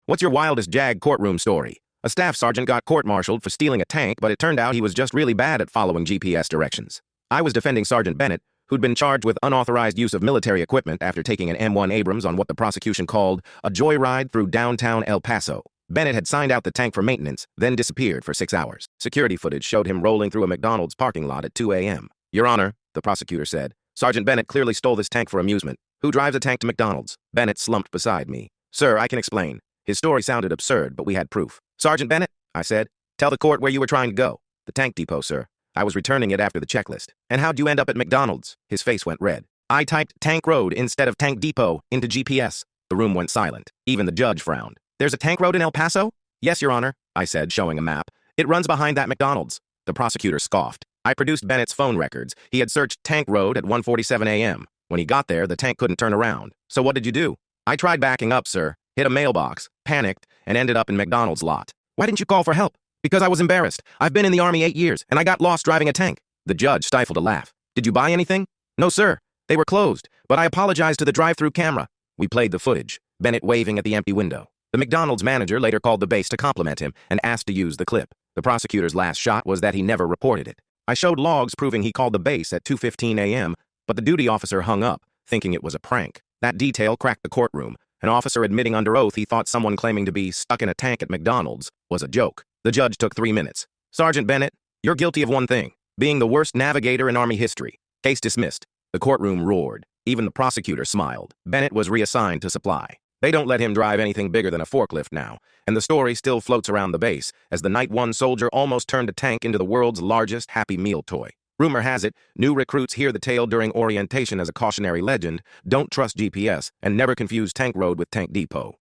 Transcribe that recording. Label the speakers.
Speaker 1: What's your wildest JAG courtroom story? A staff sergeant got court-martialed for stealing a tank, but it turned out he was just really bad at following GPS directions. I was defending Sergeant Bennett, who'd been charged with unauthorized use of military equipment after taking an M1 Abrams on what the prosecution called a joyride through downtown El Paso. Bennett had signed out the tank for maintenance, then disappeared for 6 hours. Security footage showed him rolling through a McDonald's parking lot at 2 a.m. Your Honor, the prosecutor said, Sergeant Bennett clearly stole this tank for amusement. Who drives a tank to McDonald's? Bennett slumped beside me. Sir, I can explain. His story sounded absurd, but we had proof. Sergeant Bennett, I said, tell the court where you were trying to go. The tank depot, sir. I was returning it after the checklist. And how'd you end up at McDonald's? His face went red. I typed Tank Road instead of Tank Depot into GPS. The room went silent. Even the judge frowned. There's a tank road in El Paso? Yes, Your Honor, I said, showing a map. It runs behind that McDonald's. The prosecutor scoffed. I produced Bennett's phone records. He had searched Tank Road at 1:47 a.m. When he got there, the tank couldn't turn around. So what did you do? I tried backing up, sir. Hit a mailbox, panicked, and ended up in McDonald's lot. Why didn't you call for help? Because I was embarrassed. I've been in the Army 8 years, and I got lost driving a tank. The judge stifled a laugh. Did you buy anything? No, sir. They were closed, but I apologized to the drive-through camera. We played the footage, Bennett waving at the empty window. The McDonald's manager later called the base to compliment him and asked to use the clip. The prosecutor's last shot was that he never reported it. I showed logs proving he called the base at 2:15 a.m., but the duty officer hung up, thinking it was a prank. That detail cracked the courtroom. An officer admitting under oath he thought someone claiming to be stuck in a tank at McDonald's was a joke. The judge took 3 minutes. Sergeant Bennett, you're guilty of one thing, being the worst navigator in Army history. Case dismissed. The courtroom roared. Even the prosecutor smiled. Bennett was reassigned to supply. They don't let him drive anything bigger than a forklift now, and the story still floats around the base as the Night 1 soldier almost turned a tank into the world's largest Happy Meal toy. Rumor has it, new recruits hear the tale during orientation as a cautionary legend, don't trust GPS, and never confuse Tank Road with Tank Depot.